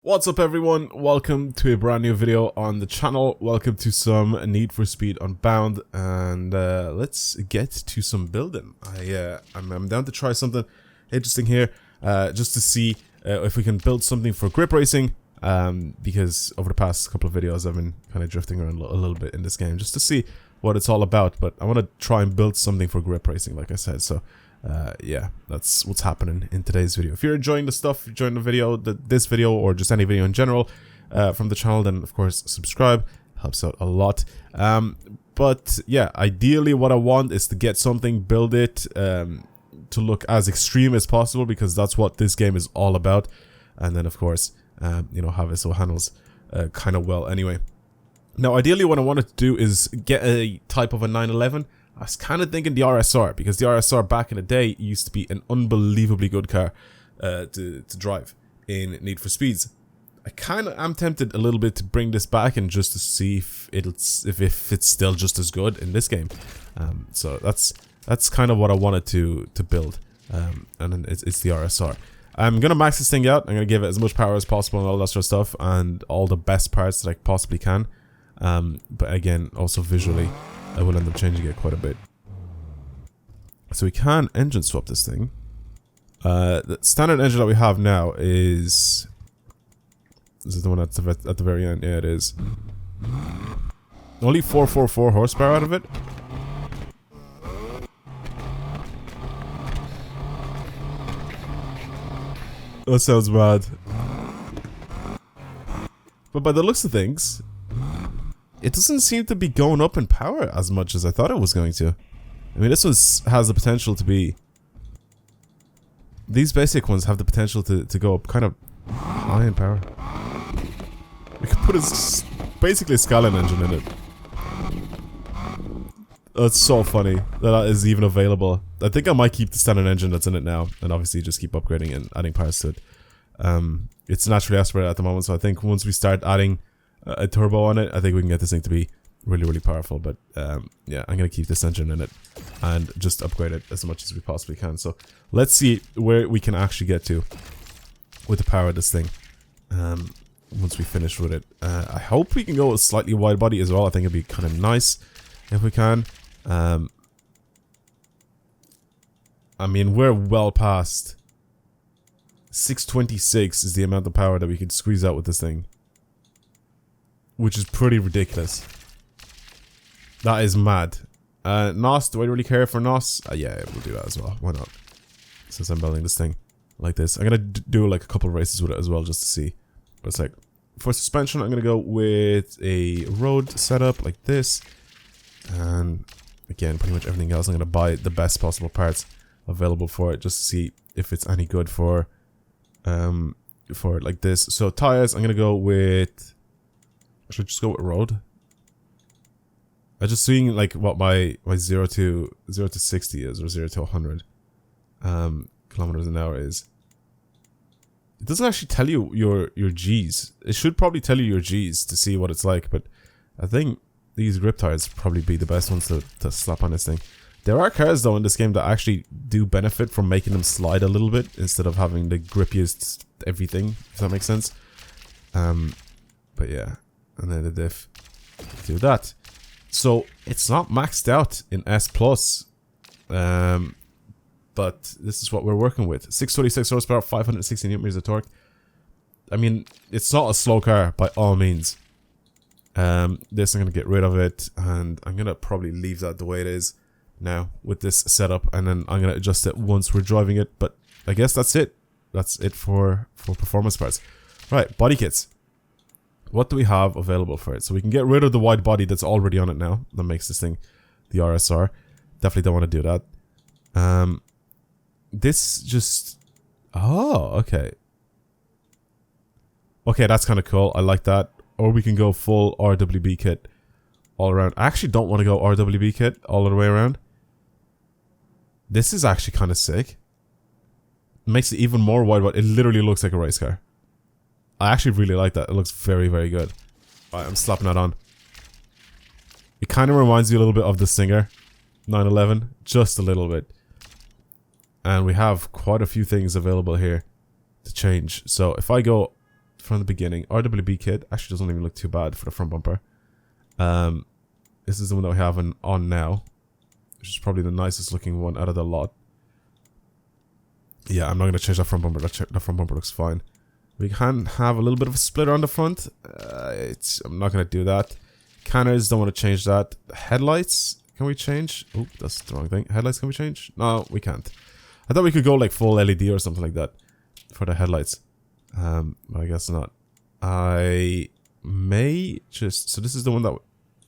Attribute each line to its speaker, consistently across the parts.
Speaker 1: What's up everyone, welcome to a brand new video on the channel. Welcome to some Need for Speed Unbound, and let's get to some building. I'm down to try something interesting here, just to see if we can build something for grip racing, because over the past couple of videos I've been kind of drifting around a little bit in this game just to see what it's all about, but I want to try and build something for grip racing like I said. So yeah, that's what's happening in today's video. If you're enjoying the stuff, enjoying the video, this video, or just any video in general from the channel, then of course subscribe, helps out a lot. But yeah, ideally what I want is to get something, build it to look as extreme as possible, because that's what this game is all about. And then of course, you know, have it so it handles kind of well anyway. Now ideally what I wanted to do is get a type of a 911. I was kind of thinking the RSR, because the RSR back in the day used to be an unbelievably good car to drive in Need for Speeds. I kind of am tempted a little bit to bring this back and just to see if it's still just as good in this game. So that's kind of what I wanted to build, and then it's the RSR. I'm gonna max this thing out. I'm gonna give it as much power as possible and all that sort of stuff, and all the best parts that I possibly can. But again, also visually, I will end up changing it quite a bit. So we can engine swap this thing. The standard engine that we have now is... This is the one at the very end. Yeah, it is. Only 444 horsepower out of it. That sounds bad. But by the looks of things, it doesn't seem to be going up in power as much as I thought it was going to. I mean, this one has the potential to be... These basic ones have the potential to go up kind of high in power. We could put basically a Scallion engine in it. That's so funny that is even available. I think I might keep the standard engine that's in it now, and obviously just keep upgrading and adding powers to it. It's naturally aspirated at the moment, so I think once we start adding a turbo on it, I think we can get this thing to be really powerful. But yeah, I'm gonna keep this engine in it and just upgrade it as much as we possibly can. So let's see where we can actually get to with the power of this thing once we finish with it. I hope we can go with slightly wide body as well. I think it'd be kind of nice if we can. I mean, we're well past 626 is the amount of power that we could squeeze out with this thing, which is pretty ridiculous. That is mad. NOS, do I really care for NOS? Yeah, we'll do that as well. Why not? Since I'm building this thing like this. I'm gonna do like a couple of races with it as well, just to see what it's like. For suspension, I'm gonna go with a road setup like this. And again, pretty much everything else, I'm gonna buy the best possible parts available for it, just to see if it's any good for like this. So tires, I'm gonna go with... I should just go with road. I'm just seeing like what my 0 to 60 is, or 0 to 100 kilometers an hour is. It doesn't actually tell you your G's. It should probably tell you your G's to see what it's like, but I think these grip tires probably be the best ones to slap on this thing. There are cars though in this game that actually do benefit from making them slide a little bit instead of having the grippiest everything, if that makes sense. But yeah. And then the diff, do that. So it's not maxed out in S+, but this is what we're working with. 626 horsepower, 560 newton meters of torque. I mean, it's not a slow car by all means. This, I'm gonna get rid of it, and I'm gonna probably leave that the way it is now with this setup, and then I'm gonna adjust it once we're driving it. But I guess that's it. That's it for performance parts. Right, body kits. What do we have available for it? So we can get rid of the wide body that's already on it now. That makes this thing the RSR. Definitely don't want to do that. This just... Oh, okay. Okay, that's kind of cool. I like that. Or we can go full RWB kit all around. I actually don't want to go RWB kit all the way around. This is actually kind of sick. It makes it even more wide body. It literally looks like a race car. I actually really like that. It looks very good. Alright, I'm slapping that on. It kind of reminds you a little bit of the Singer 911. Just a little bit. And we have quite a few things available here to change. So if I go from the beginning. RWB kit actually doesn't even look too bad for the front bumper. This is the one that we have on now, which is probably the nicest looking one out of the lot. Yeah, I'm not going to change that front bumper. That front bumper looks fine. We can have a little bit of a splitter on the front. I'm not going to do that. Canners, don't want to change that. Headlights, can we change? Oh, that's the wrong thing. Headlights, can we change? No, we can't. I thought we could go like full LED or something like that for the headlights. But I guess not. I may just... So this is the one that...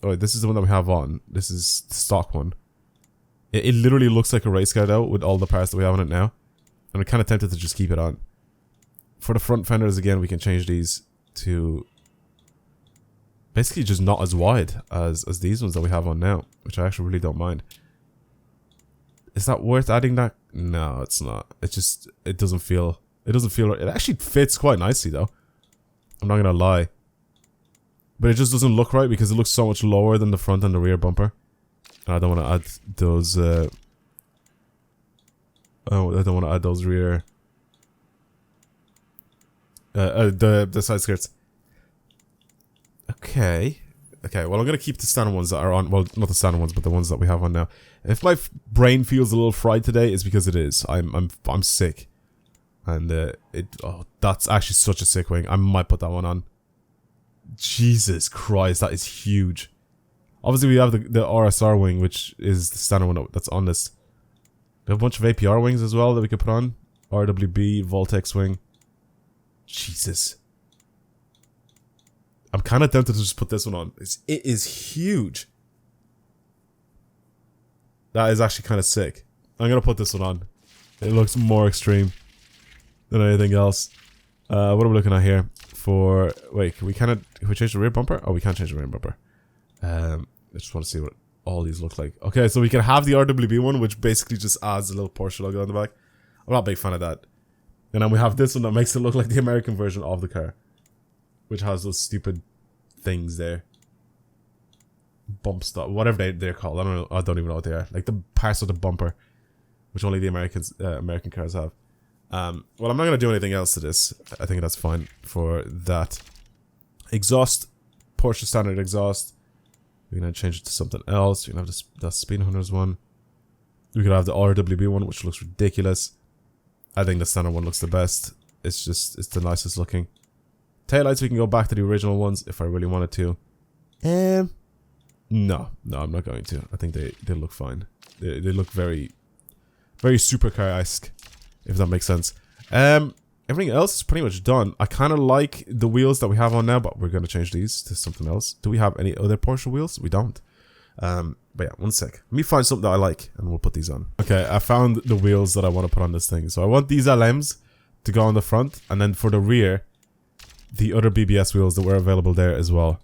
Speaker 1: Oh, this is the one that we have on. This is the stock one. It literally looks like a race car though, with all the parts that we have on it now. And I'm kind of tempted to just keep it on. For the front fenders, again, we can change these to... basically just not as wide as these ones that we have on now, which I actually really don't mind. Is that worth adding that? No, it's not. It doesn't feel right. It actually fits quite nicely though. I'm not gonna lie. But it just doesn't look right because it looks so much lower than the front and the rear bumper. And I don't want to add those I don't want to add those rear the side skirts. Okay, well I'm gonna keep the standard ones that are on. Well, not the standard ones, but the ones that we have on now. If my brain feels a little fried today, it's because it is. I'm sick, and that's actually such a sick wing. I might put that one on. Jesus Christ, that is huge. Obviously, we have the RSR wing, which is the standard one that's on this. We have a bunch of APR wings as well that we could put on. RWB, Voltex wing. Jesus. I'm kind of tempted to just put this one on. It is huge. That is actually kind of sick. I'm going to put this one on. It looks more extreme than anything else. What are we looking at here? Wait, can we change the rear bumper? Oh, we can't change the rear bumper. I just want to see what all these look like. Okay, so we can have the RWB one, which basically just adds a little Porsche logo on the back. I'm not a big fan of that. And then we have this one that makes it look like the American version of the car, which has those stupid things there. Bump stop, whatever they're called. I don't know. I don't even know what they are. Like the parts of the bumper, which only the American cars have. Well, I'm not gonna do anything else to this. I think that's fine for that. Exhaust, Porsche standard exhaust. We're gonna change it to something else. We can have the Speed Hunters one. We could have the RWB one, which looks ridiculous. I think the standard one looks the best. It's the nicest looking. Taillights, we can go back to the original ones if I really wanted to. No, I'm not going to. I think they look fine. They look very, very supercar-esque, if that makes sense. Everything else is pretty much done. I kind of like the wheels that we have on now, but we're going to change these to something else. Do we have any other Porsche wheels? We don't. But yeah, one sec. Let me find something that I like, and we'll put these on. Okay, I found the wheels that I want to put on this thing. So I want these LMs to go on the front, and then for the rear, the other BBS wheels that were available there as well.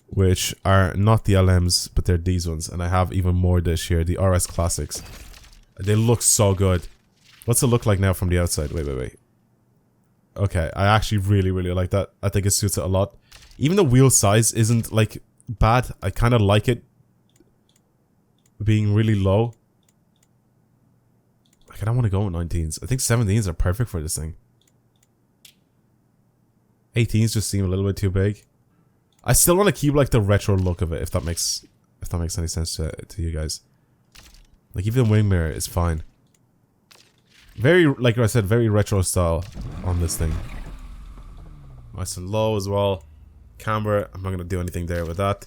Speaker 1: Which are not the LMs, but they're these ones. And I have even more this here, the RS Classics. They look so good. What's it look like now from the outside? Wait. Okay, I actually really like that. I think it suits it a lot. Even the wheel size isn't like bad. I kind of like it being really low. Like, I don't want to go with 19s. I think 17s are perfect for this thing. 18s just seem a little bit too big. I still want to keep like the retro look of it, if that makes any sense to you guys. Like even the wing mirror is fine. Very, like I said, very retro style on this thing. Nice and low as well. Camber, I'm not gonna do anything there with that.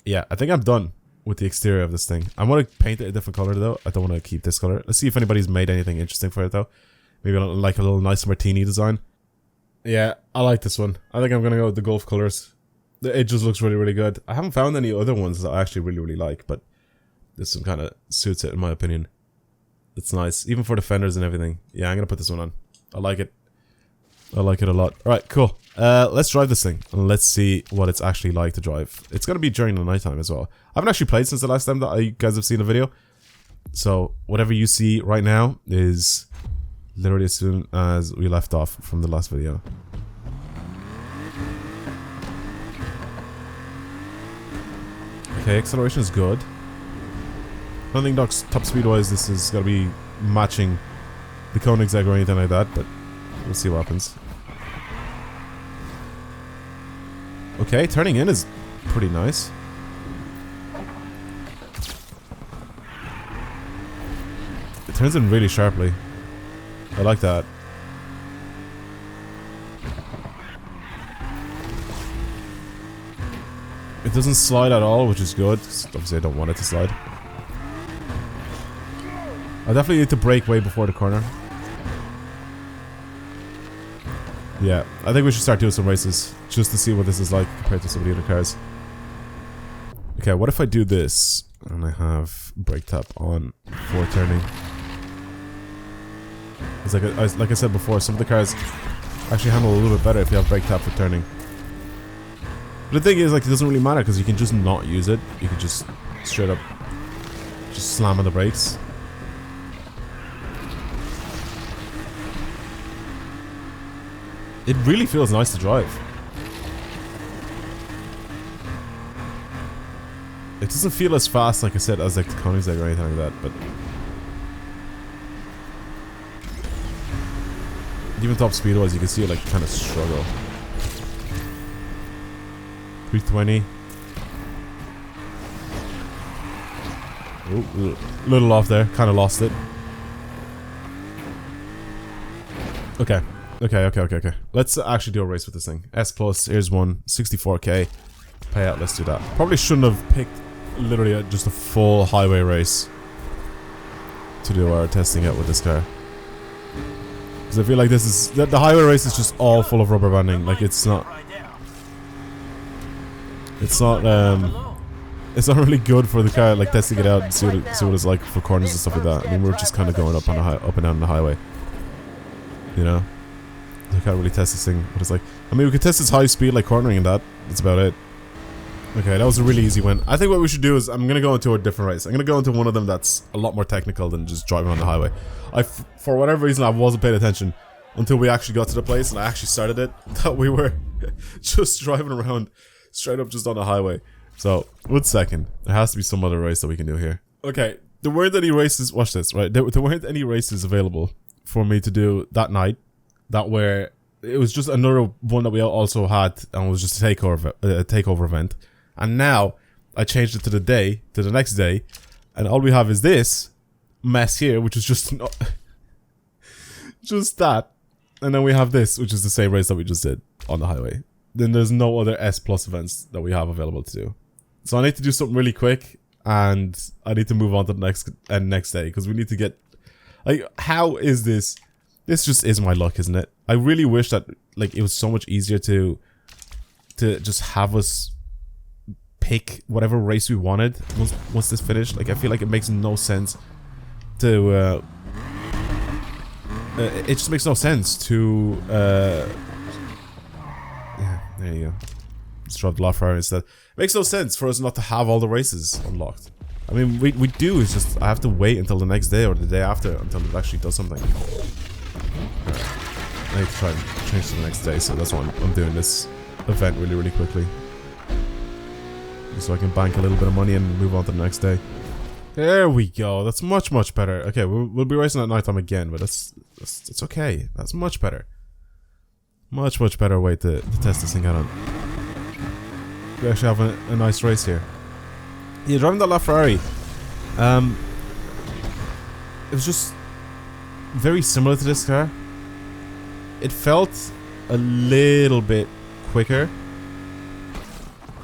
Speaker 1: Yeah, I think I'm done with the exterior of this thing. I want to paint it a different color though. I don't want to keep this color. Let's see if anybody's made anything interesting for it though. Maybe like a little nice martini design. Yeah, I like this one. I think I'm gonna go with the Gulf colors. It just looks really good. I haven't found any other ones that I actually really like, but this one kind of suits it in my opinion. It's nice, even for the fenders and everything. Yeah, I'm gonna put this one on. I like it. I like it a lot. Alright, cool. Let's drive this thing, and let's see what it's actually like to drive. It's gonna be during the nighttime as well. I haven't actually played since the last time that you guys have seen a video. So, whatever you see right now is literally as soon as we left off from the last video. Okay, acceleration is good. I don't think top speed wise this is gonna be matching the Koenigsegg or anything like that, but We'll see what happens. Okay, turning in is pretty nice. It turns in really sharply. I like that. It doesn't slide at all, which is good, 'cause obviously I don't want it to slide. I definitely need to brake way before the corner. Yeah, I think we should start doing some races, just to see what this is like compared to some of the other cars. Okay, what if I do this, and I have brake tap on for turning? It's like I said before, some of the cars actually handle a little bit better if you have brake tap for turning. But the thing is, like, it doesn't really matter because you can just not use it. You can just straight up just slam on the brakes. It really feels nice to drive. It doesn't feel as fast, like I said, as like the Koenigsegg or anything like that, but even top speed wise, you can see it like kind of struggle. 320. Ooh, little off there, kind of lost it. Okay. Okay. Let's actually do a race with this thing. S plus, here's one, 64k payout. Let's do that. Probably shouldn't have picked literally just a full highway race to do our testing out with this car. Because I feel like this is the highway race is just all full of rubber banding. Like it's not really good for the car. Like testing it out and see what it's like for corners and stuff like that. I mean, we're just kind of going up and down the highway. You know. I can't really test this thing, what it's like. I mean, we could test its high speed, like cornering and that. That's about it. Okay, that was a really easy win. I think what we should do is, I'm going to go into a different race. I'm going to go into one of them that's a lot more technical than just driving on the highway. For whatever reason, I wasn't paying attention until we actually got to the place and I actually started it, that we were just driving around straight up just on the highway. So, 1 second. There has to be some other race that we can do here. Okay, there weren't any races, watch this, right? There weren't any races available for me to do that night. That where it was just another one that we also had, and it was just a takeover event. And now I changed it to the next day, and all we have is this mess here, which is just just that, and then we have this, which is the same race that we just did on the highway. Then there's no other S plus events that we have available to do. So I need to do something really quick, and I need to move on to the next day because we need to get like, how is this? This just is my luck, isn't it? I really wish that like it was so much easier to just have us pick whatever race we wanted once this finished. Like I feel like it makes no sense to it just makes no sense to yeah, there you go. Let's drive the LaFerrari instead. It makes no sense for us not to have all the races unlocked. I mean, we do, it's just I have to wait until the next day or the day after until it actually does something. I need to try and change to the next day, so that's why I'm doing this event really quickly. Just so I can bank a little bit of money and move on to the next day. There we go, that's much better. Okay, we'll be racing at night time again, but it's okay. That's much better. Much better way to test this thing out on. We actually have a nice race here. Yeah, driving that LaFerrari, it was just very similar to this car. It felt a little bit quicker.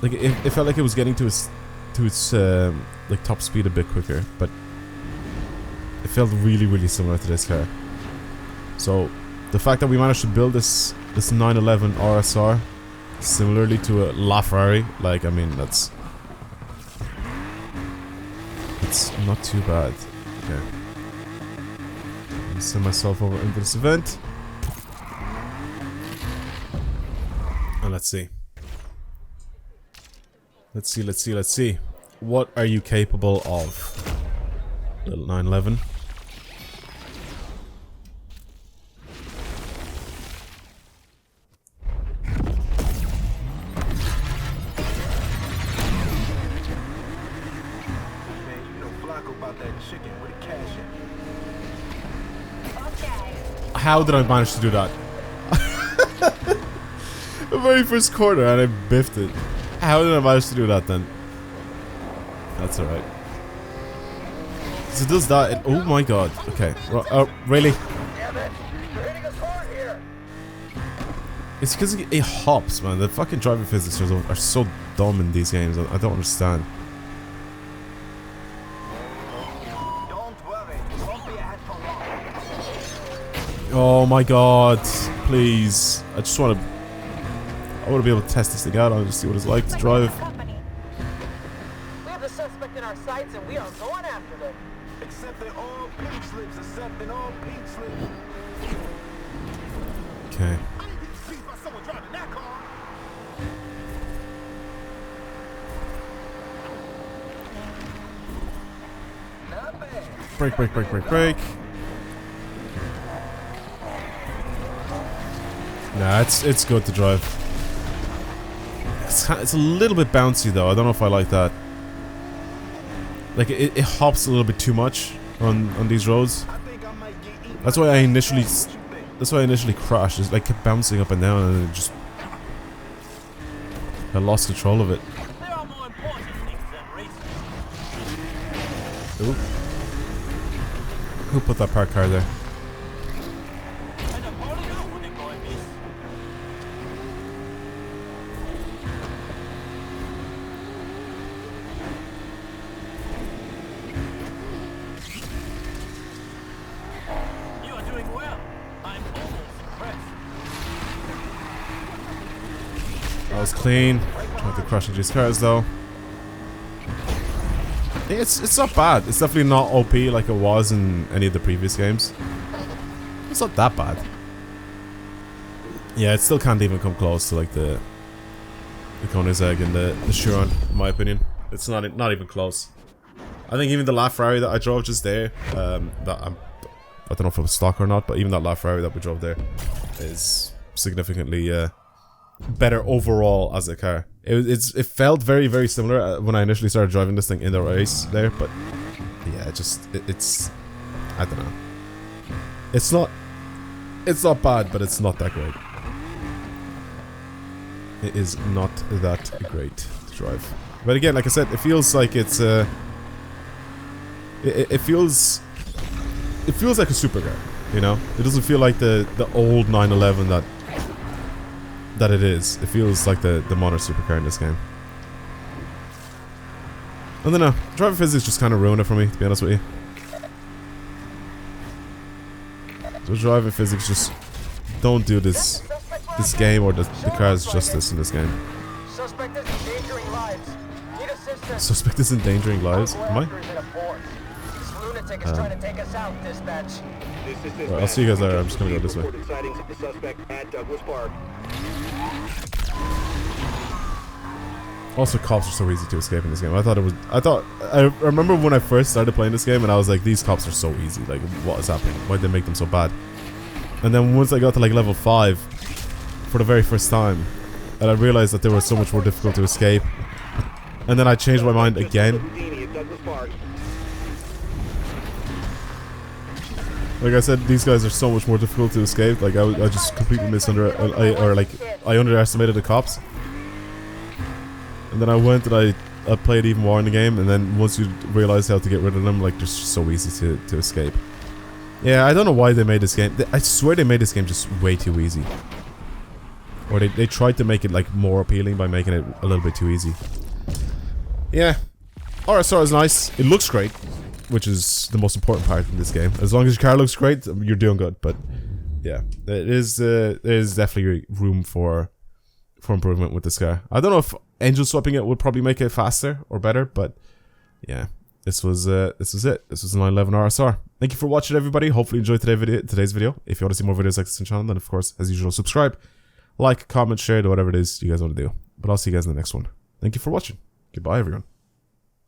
Speaker 1: Like it felt like it was getting to its like top speed a bit quicker, but it felt really similar to this car. So the fact that we managed to build this 911 RSR similarly to a LaFerrari, like I mean it's not too bad. Okay. Send myself over into this event. And let's see. Let's see. What are you capable of? Little 911. How did I manage to do that? the very first corner and I biffed it. How did I manage to do that then? That's alright. So it does that and oh my god. Okay. Oh, really? It's because it hops, man. The fucking driving physics are so dumb in these games. I don't understand. Oh my god. Please. I just want to... I want to be able to test this thing out and just see what it's like to drive.
Speaker 2: We have the suspect in our sights and we are going after them. Accepting all pink slips. Accepting all pink slips.
Speaker 1: Okay. Brake, brake, brake, brake, brake. Nah, it's good to drive. It's a little bit bouncy though. I don't know if I like that. Like it hops a little bit too much on these roads. That's why I initially crashed. It's like kept bouncing up and down, and it just I lost control of it. Ooh. Who put that parked car there?
Speaker 2: You are doing well. I'm almost impressed.
Speaker 1: That was clean. Trying to crash into these cars though. It's not bad. It's definitely not OP like it was in any of the previous games. It's not that bad. Yeah, it still can't even come close to like the Koenigsegg and the Chiron, in my opinion. It's not even close. I think even the LaFerrari that I drove just there, I don't know if it was stock or not, but even that LaFerrari that we drove there is significantly better overall as a car. It felt very, very similar when I initially started driving this thing in the race there, but yeah, it's I don't know. It's not bad, but it's not that great. It is not that great to drive. But again, like I said, it feels like it's it feels like a supercar, you know? It doesn't feel like the old 911 that it is. It feels like the modern supercar in this game. I don't know. Driving physics just kind of ruined it for me, to be honest with you. So driving physics just don't do this game or the cars justice in this game.
Speaker 2: Suspect is endangering lives. Need assistance.
Speaker 1: Suspect is endangering lives? Am I?
Speaker 2: This lunatic is trying to take us out, dispatch.
Speaker 1: Right, I'll see you guys later. I'm just gonna go this way. Also, cops are so easy to escape in this game. I remember when I first started playing this game and I was like, these cops are so easy. Like, what is happening? Why'd they make them so bad? And then once I got to like level 5 for the very first time, and I realized that they were so much more difficult to escape. And then I changed my mind again. Like I said, these guys are so much more difficult to escape. Like I just completely I underestimated the cops. And then I went and I played even more in the game, and then once you realize how to get rid of them, like they're just so easy to escape. Yeah, I don't know why they made this game. I swear they made this game just way too easy. Or they tried to make it like more appealing by making it a little bit too easy. Yeah. RSR is nice. It looks great, which is the most important part in this game. As long as your car looks great, you're doing good. But yeah, there is definitely room for improvement with this car. I don't know if engine swapping it would probably make it faster or better, but yeah, this was it. This was the 911 RSR. Thank you for watching, everybody. Hopefully you enjoyed today's video. If you want to see more videos like this on the channel, then of course, as usual, subscribe, like, comment, share, do whatever it is you guys want to do. But I'll see you guys in the next one. Thank you for watching. Goodbye, everyone.